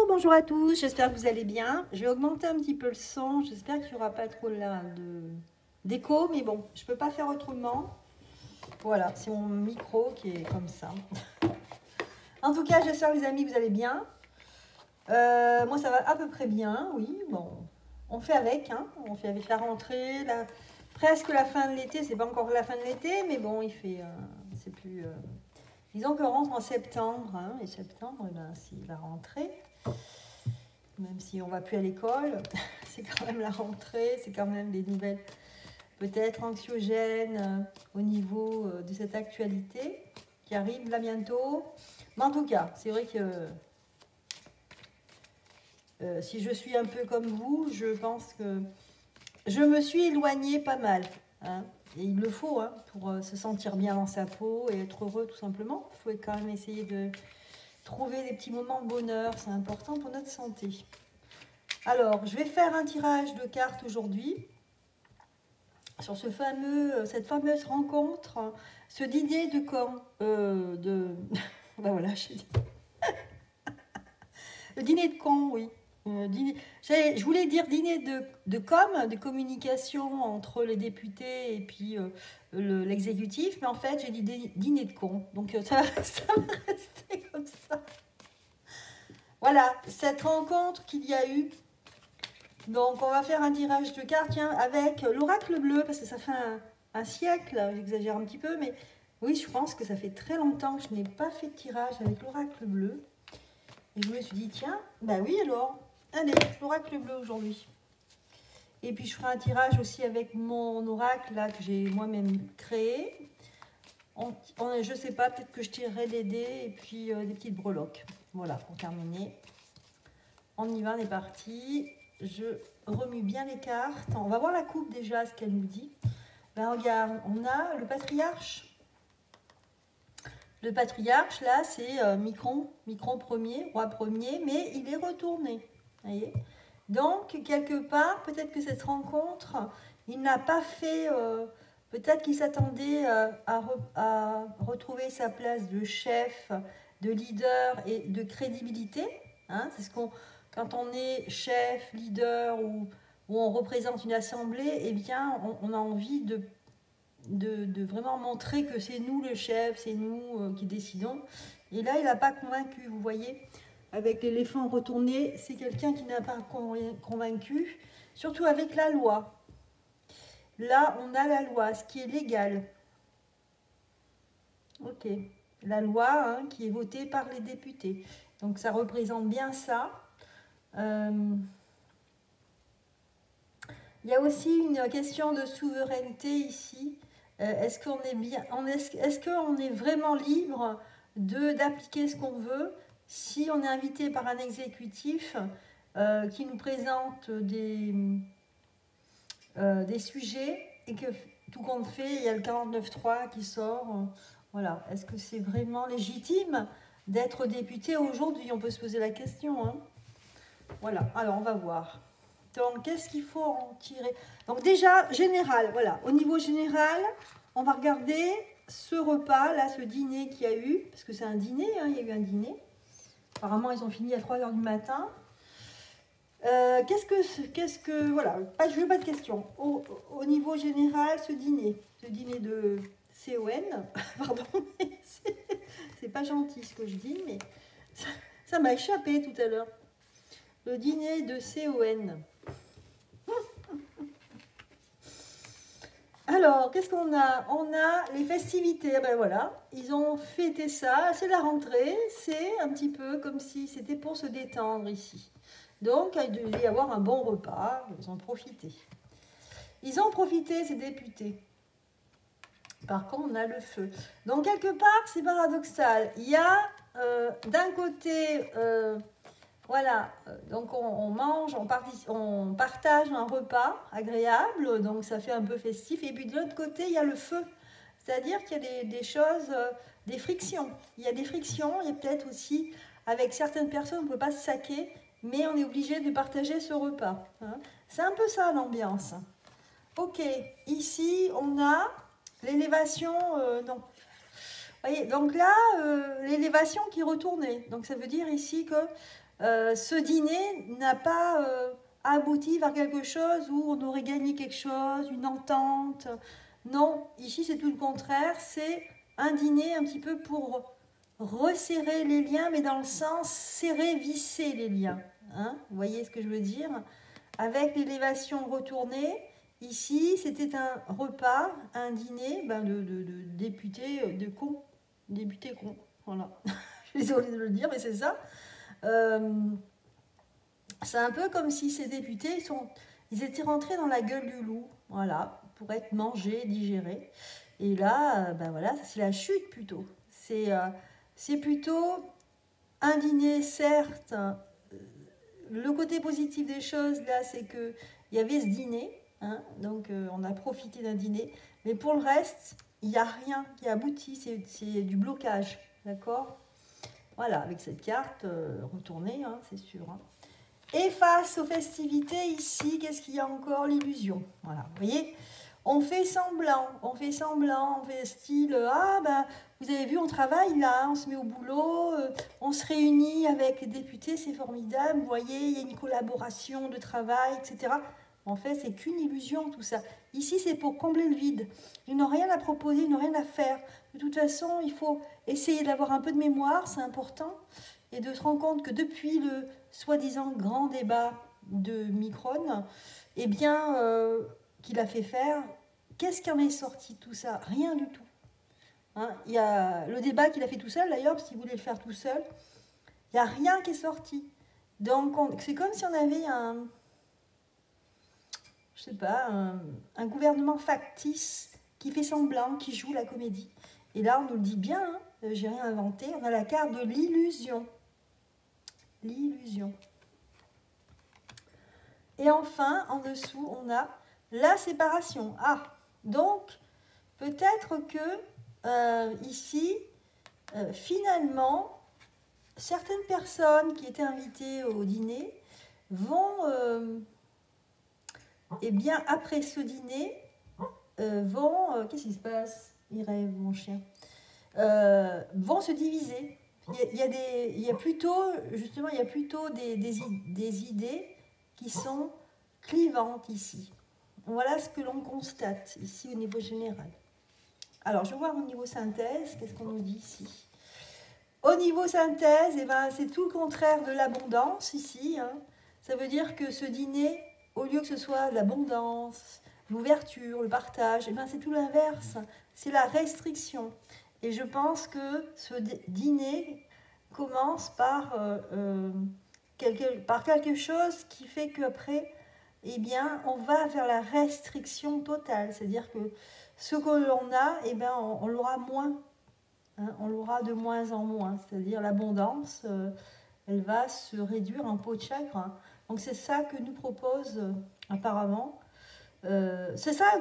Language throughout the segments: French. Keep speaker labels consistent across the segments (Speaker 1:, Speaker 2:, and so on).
Speaker 1: Bonjour à tous, j'espère que vous allez bien. Je vais augmenter un petit peu le son, j'espère qu'il n'y aura pas trop là d'écho, mais bon, je ne peux pas faire autrement. Voilà, c'est mon micro qui est comme ça. En tout cas, j'espère les amis que vous allez bien. Moi ça va à peu près bien, oui, bon, on fait avec, hein. On fait avec la rentrée, presque la fin de l'été, c'est pas encore la fin de l'été, mais bon, il fait, c'est plus... Disons qu'on rentre en septembre, hein, et septembre, eh ben, c'est la rentrée. Même si on ne va plus à l'école, c'est quand même la rentrée, c'est quand même des nouvelles peut-être anxiogènes au niveau de cette actualité qui arrive là bientôt. Mais en tout cas, c'est vrai que si je suis un peu comme vous, je pense que je me suis éloignée pas mal. Hein, et il le faut hein, pour se sentir bien dans sa peau et être heureux tout simplement. Il faut quand même essayer de trouver des petits moments de bonheur, c'est important pour notre santé. Alors, je vais faire un tirage de cartes aujourd'hui sur cette fameuse rencontre, ce dîner de camp, ben voilà, je dis. Le dîner de camp, oui. Je voulais dire dîner de com, de communication entre les députés et puis l'exécutif, mais en fait j'ai dit dîner de con, donc ça va rester comme ça. Voilà, cette rencontre qu'il y a eu. Donc, on va faire un tirage de cartes avec l'oracle bleu, parce que ça fait un siècle, j'exagère un petit peu, mais oui, je pense que ça fait très longtemps que je n'ai pas fait de tirage avec l'oracle bleu. Et je me suis dit, tiens, bah oui alors, allez, l'oracle bleu aujourd'hui. Et puis, je ferai un tirage aussi avec mon oracle, là, que j'ai moi-même créé. Je ne sais pas, peut-être que je tirerai des dés et puis des petites breloques. Voilà, pour terminer. On y va, on est parti. Je remue bien les cartes. On va voir la coupe déjà, ce qu'elle nous dit. Ben regarde, on a le patriarche. Le patriarche, là, c'est Micron premier, roi premier, mais il est retourné. Vous voyez ? Donc, quelque part, peut-être que cette rencontre, il n'a pas fait... peut-être qu'il s'attendait à retrouver sa place de chef, de leader et de crédibilité. Hein, c'est ce qu'on... Quand on est chef, leader ou on représente une assemblée, eh bien, on a envie de vraiment montrer que c'est nous le chef, c'est nous qui décidons. Et là, il n'a pas convaincu, vous voyez. Avec l'éléphant retourné, c'est quelqu'un qui n'a pas convaincu, surtout avec la loi. Là, on a la loi, ce qui est légal. Ok, la loi hein, qui est votée par les députés. Donc, ça représente bien ça. Il y a aussi une question de souveraineté ici. Est-ce qu'on est bien, est-ce qu'on est vraiment libre d'appliquer ce qu'on veut si on est invité par un exécutif qui nous présente des sujets et que tout compte fait, il y a le 49.3 qui sort. Voilà. Est-ce que c'est vraiment légitime d'être député aujourd'hui? On peut se poser la question. Hein. Voilà. Alors, on va voir. Donc, qu'est-ce qu'il faut en tirer? Donc, déjà, général, voilà. Au niveau général, on va regarder ce repas, là, ce dîner qu'il y a eu. Parce que c'est un dîner, hein, il y a eu un dîner. Apparemment, ils ont fini à 3h du matin. Voilà, je veux pas de questions. Au niveau général, ce dîner de CON, pardon, c'est pas gentil ce que je dis, mais ça m'a échappé tout à l'heure. Le dîner de CON. Alors, qu'est-ce qu'on a? On a les festivités. Ben voilà, ils ont fêté ça. C'est la rentrée. C'est un petit peu comme si c'était pour se détendre ici. Donc, il devait y avoir un bon repas. Ils ont profité. Ils ont profité, ces députés. Par contre, on a le feu. Donc, quelque part, c'est paradoxal. Il y a d'un côté... voilà, donc on mange, on partage un repas agréable, donc ça fait un peu festif. Et puis de l'autre côté, il y a le feu, c'est-à-dire qu'il y a des choses, des frictions. Il y a des frictions, il y a peut-être aussi, avec certaines personnes, on ne peut pas se saquer, mais on est obligé de partager ce repas. Hein. C'est un peu ça l'ambiance. Ok, ici on a l'élévation, non. Vous voyez, donc là, l'élévation qui est retournée. Donc ça veut dire ici que ce dîner n'a pas abouti vers quelque chose où on aurait gagné quelque chose, une entente. Non, ici c'est tout le contraire, c'est un dîner un petit peu pour resserrer les liens, mais dans le sens serrer, visser les liens. Hein, vous voyez ce que je veux dire? Avec l'élévation retournée, ici c'était un repas, un dîner de députés députés cons. Voilà, je suis désolée de le dire, mais c'est ça. C'est un peu comme si ces députés, ils étaient rentrés dans la gueule du loup, voilà, pour être mangés, digérés. Et là, voilà, c'est la chute plutôt. C'est plutôt un dîner, certes. Le côté positif des choses, là, c'est qu'il y avait ce dîner, hein, donc on a profité d'un dîner, mais pour le reste, il n'y a rien qui aboutit, c'est du blocage, d'accord? Voilà, avec cette carte retournée, hein, c'est sûr. Hein. Et face aux festivités, ici, qu'est-ce qu'il y a encore? L'illusion. Voilà, vous voyez, on fait semblant, on fait style, ah ben, vous avez vu, on travaille là, on se met au boulot, on se réunit avec les députés, c'est formidable, vous voyez, il y a une collaboration de travail, etc. En fait, c'est qu'une illusion tout ça. Ici, c'est pour combler le vide. Ils n'ont rien à proposer, ils n'ont rien à faire. De toute façon, il faut essayer d'avoir un peu de mémoire, c'est important, et de se rendre compte que depuis le soi-disant grand débat de Micron, eh bien, qu'il a fait faire, qu'est-ce qui en est sorti de tout ça? Rien du tout. Hein, il y a le débat qu'il a fait tout seul, d'ailleurs, parce qu'il voulait le faire tout seul, il n'y a rien qui est sorti. Donc, c'est comme si on avait je sais pas, un gouvernement factice qui fait semblant, qui joue la comédie. Et là, on nous le dit bien, hein, j'ai rien inventé, on a la carte de l'illusion. L'illusion. Et enfin, en dessous, on a la séparation. Ah, donc, peut-être que ici, finalement, certaines personnes qui étaient invitées au dîner vont, eh bien, après ce dîner, qu'est-ce qui se passe? Il rêve, mon chien. Vont se diviser. Il y a plutôt, justement, il y a plutôt des idées qui sont clivantes ici. Voilà ce que l'on constate ici au niveau général. Alors, je vais voir au niveau synthèse, qu'est-ce qu'on nous dit ici? Au niveau synthèse, eh ben, c'est tout le contraire de l'abondance ici. Hein. Ça veut dire que ce dîner, au lieu que ce soit l'abondance, l'ouverture, le partage, eh ben, c'est tout l'inverse. C'est la restriction. Et je pense que ce dîner commence par quelque chose qui fait qu'après, eh bien, on va vers la restriction totale. C'est-à-dire que ce que l'on a, eh bien, on l'aura moins. Hein, on l'aura de moins en moins. C'est-à-dire l'abondance, elle va se réduire en peau de chagrin. Donc c'est ça que nous propose apparemment. C'est ça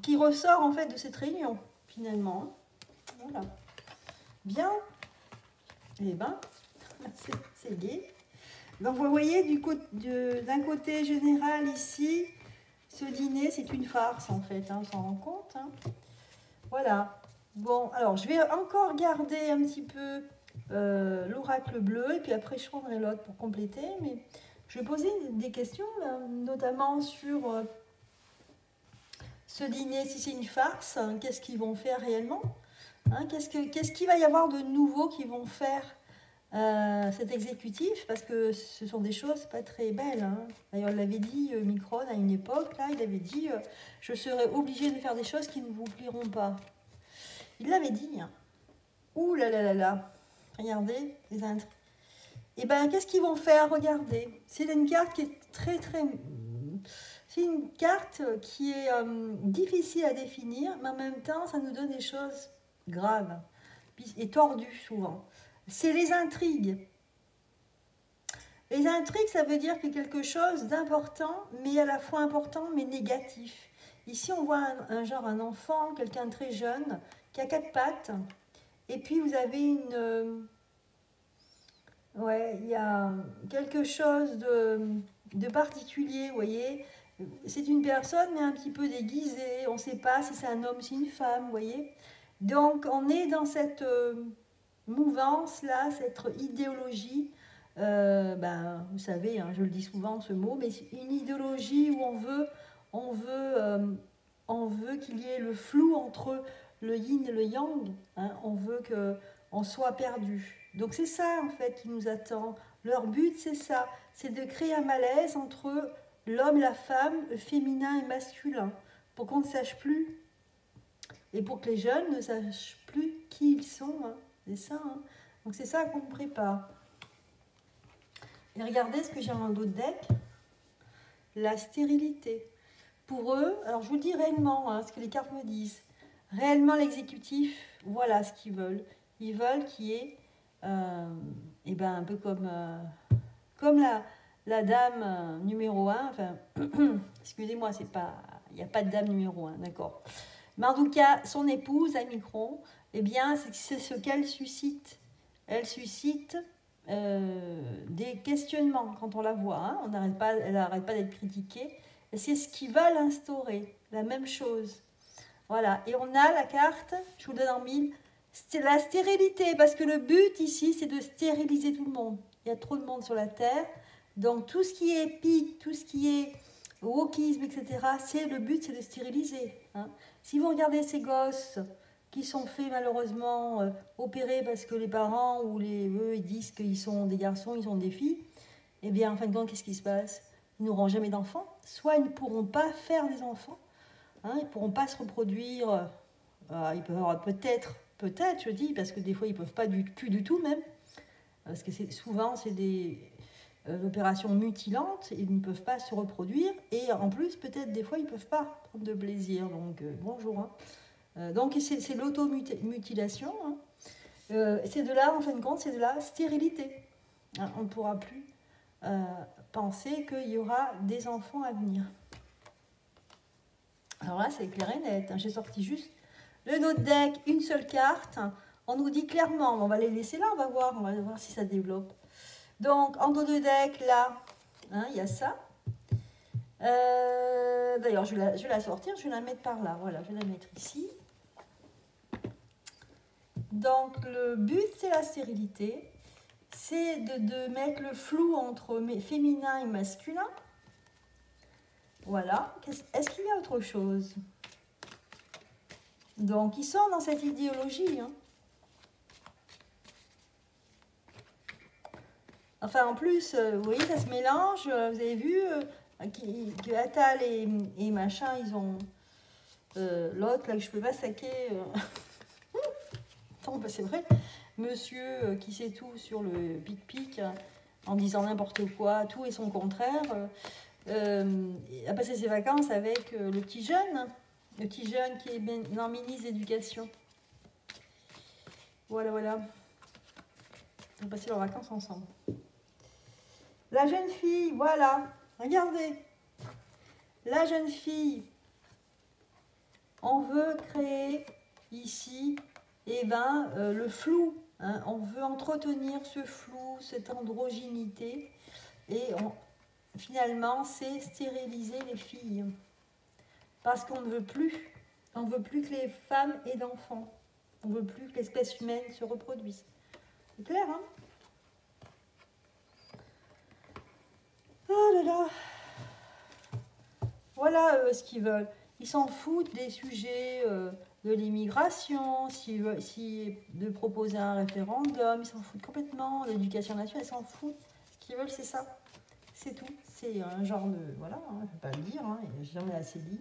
Speaker 1: qui ressort en fait de cette réunion, finalement. Voilà. Bien. Eh bien, c'est gai. Donc vous voyez, d'un côté général ici, ce dîner, c'est une farce en fait, hein, on s'en rend compte. Hein. Voilà. Bon, alors je vais encore garder un petit peu l'oracle bleu, et puis après je prendrai l'autre pour compléter. Mais je vais poser des questions, là, notamment sur ce dîner, si c'est une farce, hein, qu'est-ce qu'ils vont faire réellement? Hein, qu'est-ce qu'il va y avoir de nouveau qu'ils vont faire cet exécutif, parce que ce sont des choses pas très belles. Hein. D'ailleurs, il l'avait dit, Micron, à une époque, là, il avait dit je serai obligé de faire des choses qui ne vous plairont pas. Il l'avait dit. Hein. Ouh là là là là. Regardez, les intrigues. Et bien, qu'est-ce qu'ils vont faire? Regardez. C'est une carte qui est très, très... C'est une carte qui est difficile à définir, mais en même temps, ça nous donne des choses graves et tordues souvent. C'est les intrigues. Les intrigues, ça veut dire que quelque chose d'important, mais à la fois important, mais négatif. Ici, on voit un enfant, quelqu'un de très jeune, qui a 4 pattes, et puis vous avez ouais, il y a quelque chose de particulier, vous voyez. C'est une personne, mais un petit peu déguisée, on ne sait pas si c'est un homme, si c'est une femme, vous voyez. Donc, on est dans cette mouvance-là, cette idéologie Ben, vous savez, hein, je le dis souvent ce mot, mais c'est une idéologie où on veut, on veut qu'il y ait le flou entre le yin et le yang. Hein, on veut qu'on soit perdu. Donc c'est ça en fait qui nous attend. Leur but c'est ça, c'est de créer un malaise entre l'homme et la femme, le féminin et masculin, pour qu'on ne sache plus et pour que les jeunes ne sachent plus qui ils sont. Hein. C'est ça. Hein. Donc c'est ça qu'on prépare. Et regardez ce que j'ai en d'autres deck. La stérilité. Pour eux, alors je vous le dis réellement, hein, ce que les cartes me disent. Réellement l'exécutif, voilà ce qu'ils veulent. Ils veulent qu'il y ait, et ben un peu comme la dame numéro 1, enfin, excusez-moi, c'est pas, il n'y a pas de dame numéro 1, d'accord. Mais en tout cas, son épouse, à Micron, eh bien, c'est ce qu'elle suscite. Elle suscite des questionnements quand on la voit. Hein. Elle n'arrête pas d'être critiquée. Et c'est ce qui va l'instaurer, la même chose. Voilà. Et on a la carte, je vous le donne en mille, c'est la stérilité, parce que le but ici, c'est de stériliser tout le monde. Il y a trop de monde sur la Terre. Donc tout ce qui est pique, tout ce qui est wokisme, etc., le but, c'est de stériliser. Hein. Si vous regardez ces gosses qui sont faits malheureusement opérer parce que les parents ou eux ils disent qu'ils sont des garçons, ils sont des filles, eh bien en fin de compte, qu'est-ce qui se passe? Ils n'auront jamais d'enfants. Soit ils ne pourront pas faire des enfants, hein, ils ne pourront pas se reproduire. Ils peuvent avoir peut-être, je dis, parce que des fois ils ne peuvent pas plus du tout même, parce que souvent c'est des opérations mutilantes, ils ne peuvent pas se reproduire, et en plus peut-être des fois ils ne peuvent pas prendre de plaisir, donc bonjour. Hein. Donc c'est l'automutilation, hein. C'est de là, en fin de compte, c'est de la stérilité. Hein. On ne pourra plus penser qu'il y aura des enfants à venir. Alors là, c'est clair et net. Hein. J'ai sorti juste le notre deck, une seule carte. On nous dit clairement, on va les laisser là, on va voir si ça développe. Donc, en dos de deck, là, hein, il y a ça. D'ailleurs, je vais la sortir, je vais la mettre par là. Voilà, je vais la mettre ici. Donc, le but, c'est la stérilité. C'est de mettre le flou entre féminin et masculin. Voilà. Est-ce qu'il y a autre chose? Donc, ils sont dans cette idéologie. Hein. Enfin, en plus, vous voyez, ça se mélange. Vous avez vu que Atal et machin, ils ont... L'autre, là, que je peux pas saquer... Attends, bah, c'est vrai. Monsieur qui sait tout sur le pic-pic, en disant n'importe quoi, tout et son contraire, a passé ses vacances avec le petit jeune qui est dans ministre d'éducation. Voilà, voilà. Ils ont passé leurs vacances ensemble. La jeune fille, voilà, regardez. La jeune fille, on veut créer ici, eh ben, le flou. Hein, on veut entretenir ce flou, cette androgynité. Et finalement, c'est stériliser les filles. Parce qu'on ne veut plus. On ne veut plus que les femmes aient d'enfants. On ne veut plus que l'espèce humaine se reproduise. C'est clair, hein? Oh là là. Voilà ce qu'ils veulent. Ils s'en foutent des sujets de l'immigration, de proposer un référendum, ils s'en foutent complètement. L'éducation nationale, ils s'en foutent. Ce qu'ils veulent, c'est ça. C'est tout. C'est un genre de... Voilà, hein, je ne peux pas le dire, hein, j'en ai assez dit.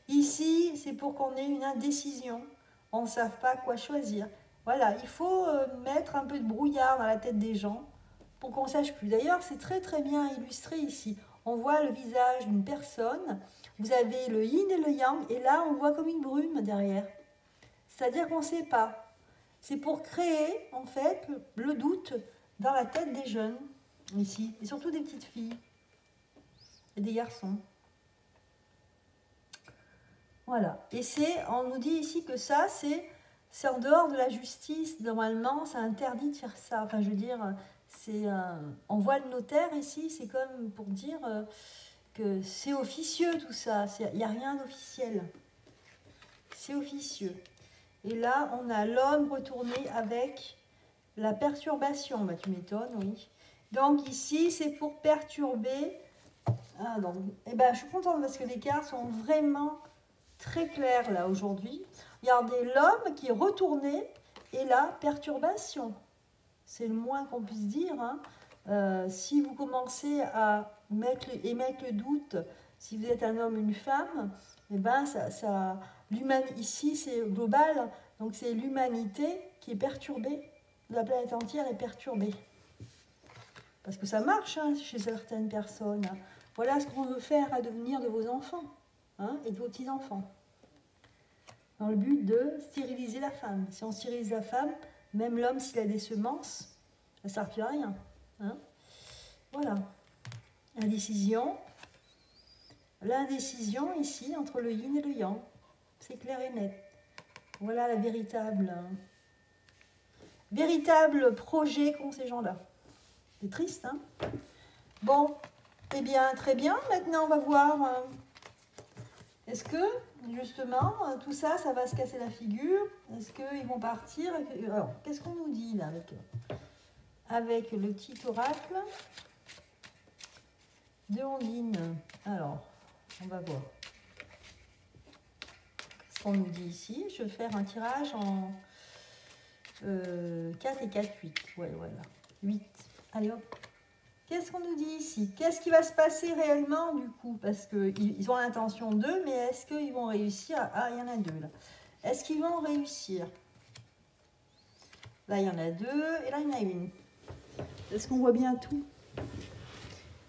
Speaker 1: Ici, c'est pour qu'on ait une indécision. On ne savent pas quoi choisir. Voilà, il faut mettre un peu de brouillard dans la tête des gens pour qu'on ne sache plus. D'ailleurs, c'est très très bien illustré ici. On voit le visage d'une personne, vous avez le yin et le yang, et là on voit comme une brume derrière. C'est-à-dire qu'on ne sait pas. C'est pour créer en fait le doute dans la tête des jeunes, ici, et surtout des petites filles et des garçons. Voilà. Et on nous dit ici que ça, c'est en dehors de la justice. Normalement, c'est interdit de faire ça. Enfin, je veux dire, on voit le notaire ici, c'est comme pour dire que c'est officieux tout ça. Il n'y a rien d'officiel. C'est officieux. Et là, on a l'homme retourné avec la perturbation. Bah, tu m'étonnes, oui. Donc ici, c'est pour perturber. Ah, donc, eh ben, je suis contente parce que les cartes sont vraiment très claires là aujourd'hui. Regardez, l'homme qui est retourné et la perturbation. C'est le moins qu'on puisse dire. Hein. Si vous commencez à émettre le doute, si vous êtes un homme ou une femme, eh ben ici c'est global, donc c'est l'humanité qui est perturbée, la planète entière est perturbée. Parce que ça marche hein, chez certaines personnes. Voilà ce qu'on veut faire à devenir de vos enfants hein, et de vos petits-enfants. Dans le but de stériliser la femme. Si on stérilise la femme, même l'homme s'il a des semences, ça ne sert plus à rien. Hein. Voilà. L'indécision ici entre le yin et le yang. C'est clair et net. Voilà la véritable projet qu'ont ces gens-là. C'est triste, hein? Bon, eh bien, très bien. Maintenant, on va voir... est-ce que, justement, tout ça, ça va se casser la figure? Est-ce qu'ils vont partir? Alors, qu'est-ce qu'on nous dit, là, avec le petit oracle de Ondine? Alors, on va voir. Qu'est-ce qu'on nous dit ici? Je vais faire un tirage en 4 et 4, 8. Ouais, voilà. 8. Allez, hop. Qu'est-ce qu'on nous dit ici? Qu'est-ce qui va se passer réellement du coup? Parce qu'ils ont l'intention d'eux, mais est-ce qu'ils vont réussir? Ah, il y en a deux là. Est-ce qu'ils vont réussir? Là, il y en a deux et là, il y en a une. Est-ce qu'on voit bien tout?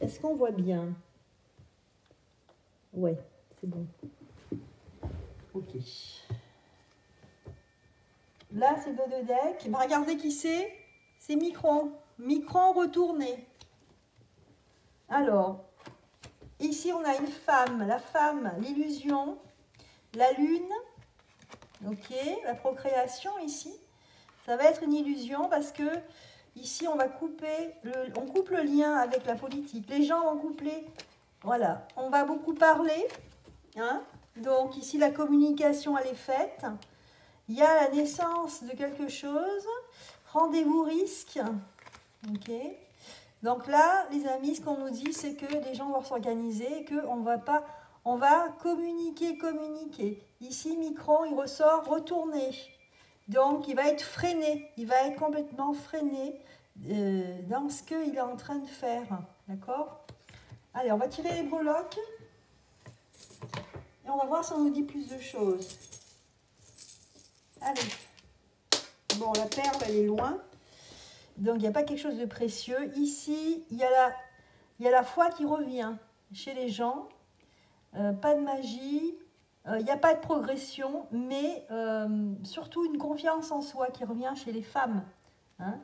Speaker 1: Est-ce qu'on voit bien? Ouais, c'est bon. Ok. Là, c'est dos de deck. Bah, regardez qui c'est. C'est Micron. Micron retourné. Alors, ici, on a une femme. La femme, l'illusion. La lune. Ok. La procréation, ici. Ça va être une illusion parce que ici, on va couper, on coupe le lien avec la politique. Les gens vont coupler. Voilà. On va beaucoup parler. Hein. Donc, ici, la communication, elle est faite. Il y a la naissance de quelque chose. Rendez-vous risque. Ok. Donc là, les amis, ce qu'on nous dit, c'est que les gens vont s'organiser et qu'on va pas... On va communiquer. Ici, Micron, il ressort retourné. Donc, il va être freiné. Il va être complètement freiné dans ce qu'il est en train de faire. D'accord? Allez, on va tirer les breloques. Et on va voir si on nous dit plus de choses. Allez. Bon, la perle, elle est loin. Donc, il n'y a pas quelque chose de précieux. Ici, il y a la foi qui revient chez les gens. Pas de magie. Il n'y a pas de progression, mais surtout une confiance en soi qui revient chez les femmes. Hein.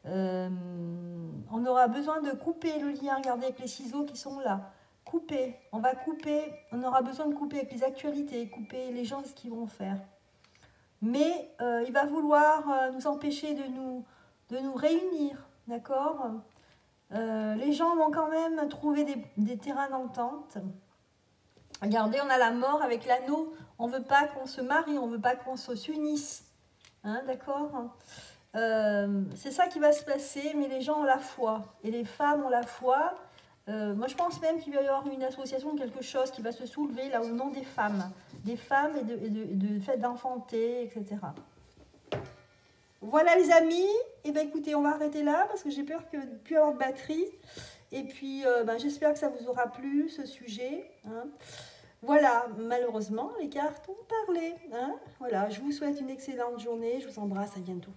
Speaker 1: On aura besoin de couper le lien. Regardez avec les ciseaux qui sont là. Couper. On va couper. On aura besoin de couper avec les actualités, couper les gens, ce qu'ils vont faire. Mais il va vouloir nous empêcher de nous réunir, d'accord? Les gens vont quand même trouver des terrains d'entente. Regardez, on a la mort avec l'anneau. On ne veut pas qu'on se marie, on ne veut pas qu'on s'unisse. Hein, d'accord? C'est ça qui va se passer, mais les gens ont la foi. Et les femmes ont la foi. Moi, je pense même qu'il va y avoir une association, quelque chose qui va se soulever là au nom des femmes. Des femmes et de fait d'enfanter, etc. Voilà les amis. Et bien écoutez, on va arrêter là parce que j'ai peur de ne plus avoir de batterie. Et puis, j'espère que ça vous aura plu, ce sujet. Hein. Voilà, malheureusement, les cartes ont parlé. Hein. Voilà, je vous souhaite une excellente journée. Je vous embrasse, à bientôt.